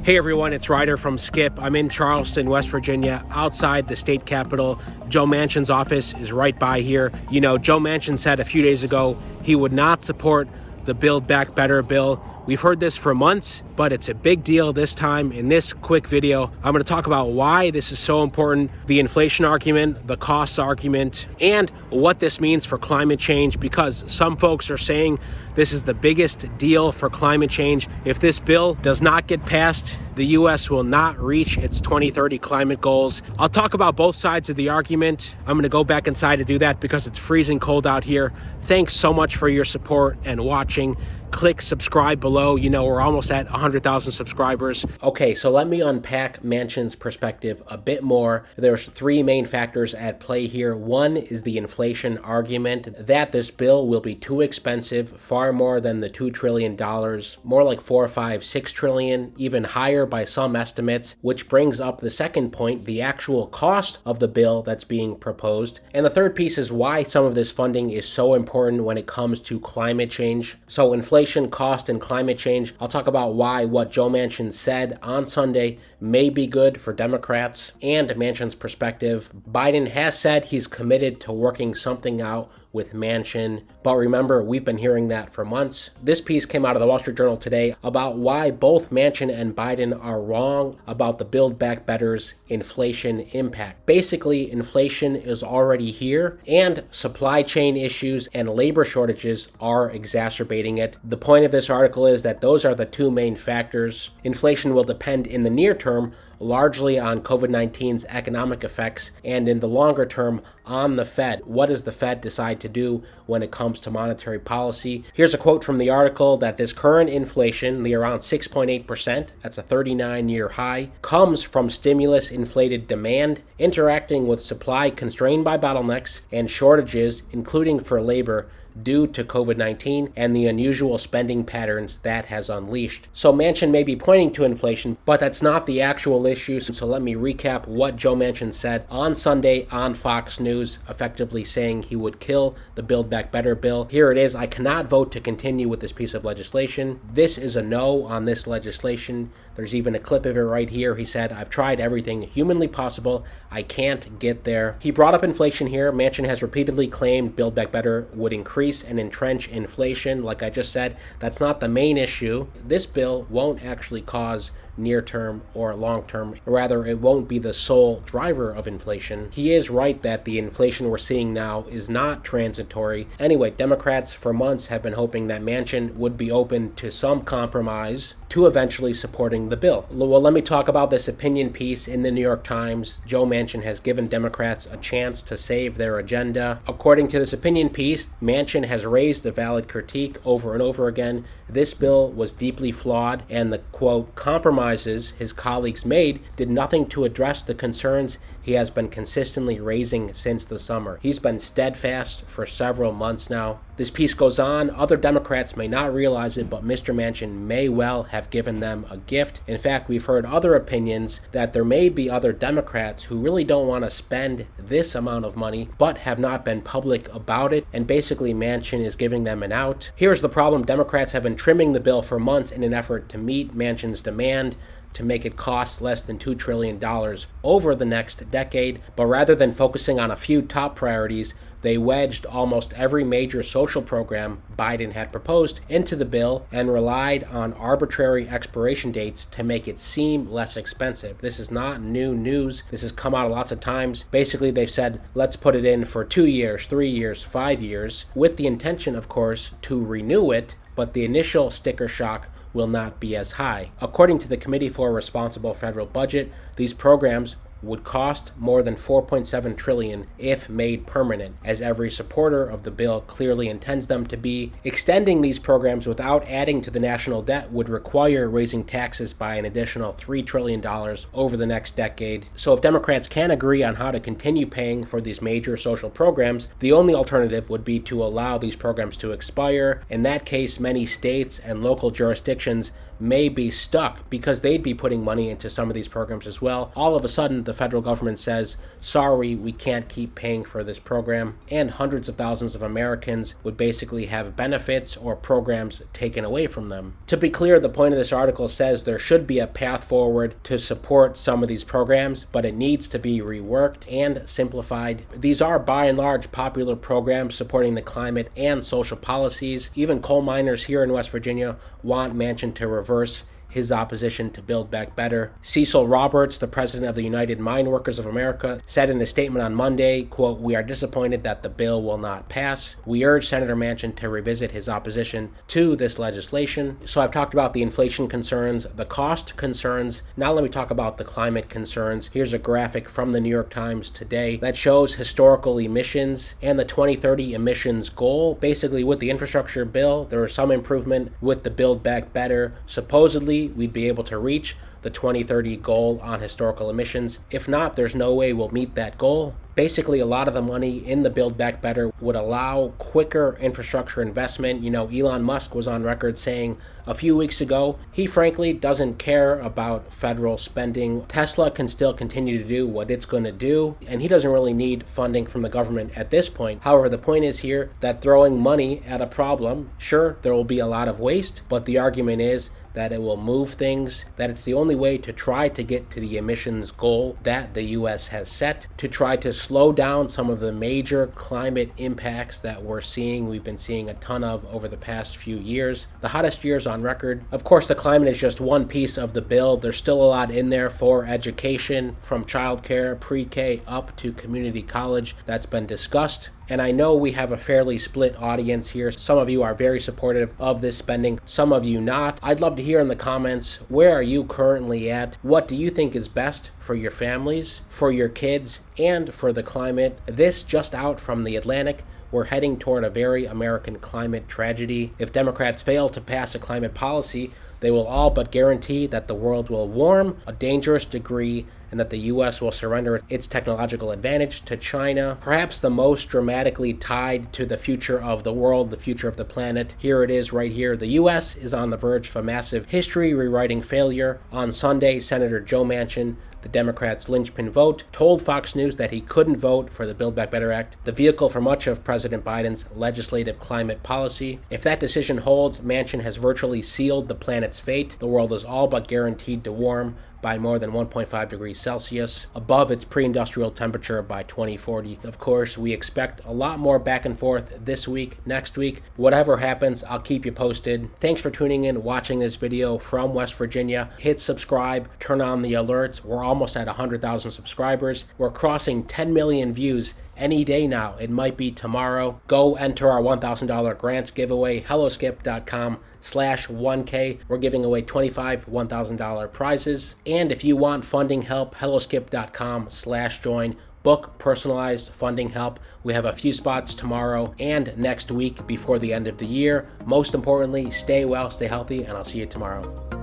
Hey everyone, it's Ryder from Skip. I'm in Charleston, West Virginia, outside the state capitol. Joe Manchin's office is right by here. You know, Joe Manchin said a few days ago he would not support the Build Back Better bill. We've heard this for months, but it's a big deal this time. In this quick video, I'm going to talk about why this is so important, the inflation argument, the costs argument, and what this means for climate change, because some folks are saying this is the biggest deal for climate change. If this bill does not get passed, the U.S. will not reach its 2030 climate goals. I'll talk about both sides of the argument. I'm going to go back inside to do that because it's freezing cold out here. Thanks so much for your support and watching. Click subscribe below. You know, we're almost at 100,000 subscribers. Okay, so let me unpack Manchin's perspective a bit more. There's three main factors at play here. One is the inflation argument, that this bill will be too expensive, far more than the $2 trillion, more like 4, 5, 6 trillion, even higher by some estimates, which brings up the second point, the actual cost of the bill that's being proposed. And the third piece is why some of this funding is so important when it comes to climate change. So inflation, cost, and climate change. I'll talk about why what Joe Manchin said on Sunday may be good for Democrats and Manchin's perspective. Biden has said he's committed to working something out with Manchin, but remember, we've been hearing that for months. This piece came out of the Wall Street Journal today about why both Manchin and Biden are wrong about the Build Back Better's inflation impact. Basically, inflation is already here, and supply chain issues and labor shortages are exacerbating it. The point of this article is that those are the two main factors. Inflation will depend in the near term largely on COVID-19's economic effects, and in the longer term on the Fed. What does the Fed decide to do when it comes to monetary policy? Here's a quote from the article that this current inflation, the around 6.8%, that's a 39-year high, comes from stimulus inflated demand interacting with supply constrained by bottlenecks and shortages, including for labor, due to COVID-19 and the unusual spending patterns that has unleashed. So Manchin may be pointing to inflation, but that's not the actual issue. So let me recap what Joe Manchin said on Sunday on Fox News, effectively saying he would kill the Build Back Better bill. Here it is. I cannot vote to continue with this piece of legislation. This is a no on this legislation. There's even a clip of it right here. He said, "I've tried everything humanly possible. I can't get there." He brought up inflation here. Manchin has repeatedly claimed Build Back Better would increase and entrench inflation. Like I just said, that's not the main issue. This bill won't actually cause near-term or long-term. Rather, it won't be the sole driver of inflation. He is right that the inflation we're seeing now is not transitory. Anyway, Democrats for months have been hoping that Manchin would be open to some compromise to eventually supporting the bill. Well, let me talk about this opinion piece in the New York Times. Joe Manchin has given Democrats a chance to save their agenda. According to this opinion piece, Manchin has raised a valid critique over and over again. This bill was deeply flawed, and the, quote, compromises his colleagues made did nothing to address the concerns he has been consistently raising since the summer. He's been steadfast for several months now. This piece goes on. Other Democrats may not realize it, but Mr. Manchin may well have given them a gift. In fact, we've heard other opinions that there may be other Democrats who really don't want to spend this amount of money, but have not been public about it, and basically Manchin is giving them an out. Here's the problem. Democrats have been trimming the bill for months in an effort to meet Manchin's demand to make it cost less than $2 trillion over the next decade. But rather than focusing on a few top priorities, they wedged almost every major social program Biden had proposed into the bill and relied on arbitrary expiration dates to make it seem less expensive. This is not new news. This has come out lots of times. Basically, they've said, let's put it in for 2 years, 3 years, 5 years, with the intention, of course, to renew it, but the initial sticker shock will not be as high. According to the Committee for a Responsible Federal Budget, these programs would cost more than $4.7 trillion if made permanent, as every supporter of the bill clearly intends them to be. Extending these programs without adding to the national debt would require raising taxes by an additional $3 trillion over the next decade. So if Democrats can agree on how to continue paying for these major social programs, the only alternative would be to allow these programs to expire. In that case, many states and local jurisdictions may be stuck because they'd be putting money into some of these programs as well. All of a sudden, the the federal government says, sorry, we can't keep paying for this program, and hundreds of thousands of Americans would basically have benefits or programs taken away from them. To be clear, the point of this article says there should be a path forward to support some of these programs, but it needs to be reworked and simplified. These are by and large popular programs supporting the climate and social policies. Even coal miners here in West Virginia want Manchin to reverse his opposition to Build Back Better. Cecil Roberts, the president of the United Mine Workers of America, said in a statement on Monday, quote, "We are disappointed that the bill will not pass. We urge Senator Manchin to revisit his opposition to this legislation." So I've talked about the inflation concerns, the cost concerns. Now let me talk about the climate concerns. Here's a graphic from the New York Times today that shows historical emissions and the 2030 emissions goal. Basically, with the infrastructure bill, there was some improvement. With the Build Back Better, supposedly we'd be able to reach the 2030 goal on historical emissions. If not, there's no way we'll meet that goal. Basically, a lot of the money in the Build Back Better would allow quicker infrastructure investment. Elon Musk was on record saying a few weeks ago he frankly doesn't care about federal spending. Tesla can still continue to do what it's going to do, and he doesn't really need funding from the government at this point. However, the point is here that throwing money at a problem, sure, there will be a lot of waste, but the argument is that it will move things, that it's the only way to try to get to the emissions goal that the U.S. has set, to try to slow down some of the major climate impacts that we've been seeing a ton of over the past few years. The hottest years on record. Of course, the climate is just one piece of the bill. There's still a lot in there for education, from childcare, pre-K up to community college, that's been discussed. And I know we have a fairly split audience here. Some of you are very supportive of this spending, some of you not. I'd love to hear in the comments, where are you currently at? What do you think is best for your families, for your kids, and for the climate? This just out from The Atlantic. We're heading toward a very American climate tragedy. If Democrats fail to pass a climate policy, they will all but guarantee that the world will warm a dangerous degree and that the U.S. will surrender its technological advantage to China. Perhaps the most dramatically tied to the future of the world, the future of the planet. Here it is right here. The U.S. is on the verge of a massive history-rewriting failure. On Sunday, Senator Joe Manchin, the Democrats' linchpin vote, told Fox News that he couldn't vote for the Build Back Better Act, the vehicle for much of President Biden's legislative climate policy. If that decision holds, Manchin has virtually sealed the planet's fate. The world is all but guaranteed to warm by more than 1.5 degrees Celsius, above its pre-industrial temperature by 2040. Of course, we expect a lot more back and forth this week, next week. Whatever happens, I'll keep you posted. Thanks for tuning in, watching this video from West Virginia. Hit subscribe, turn on the alerts. We're almost at 100,000 subscribers. We're crossing 10 million views any day now. It might be tomorrow. Go enter our $1,000 grants giveaway, helloskip.com/1K. We're giving away 25 $1,000 prizes. And if you want funding help, helloskip.com/join. Book personalized funding help. We have a few spots tomorrow and next week before the end of the year. Most importantly, stay well, stay healthy, and I'll see you tomorrow.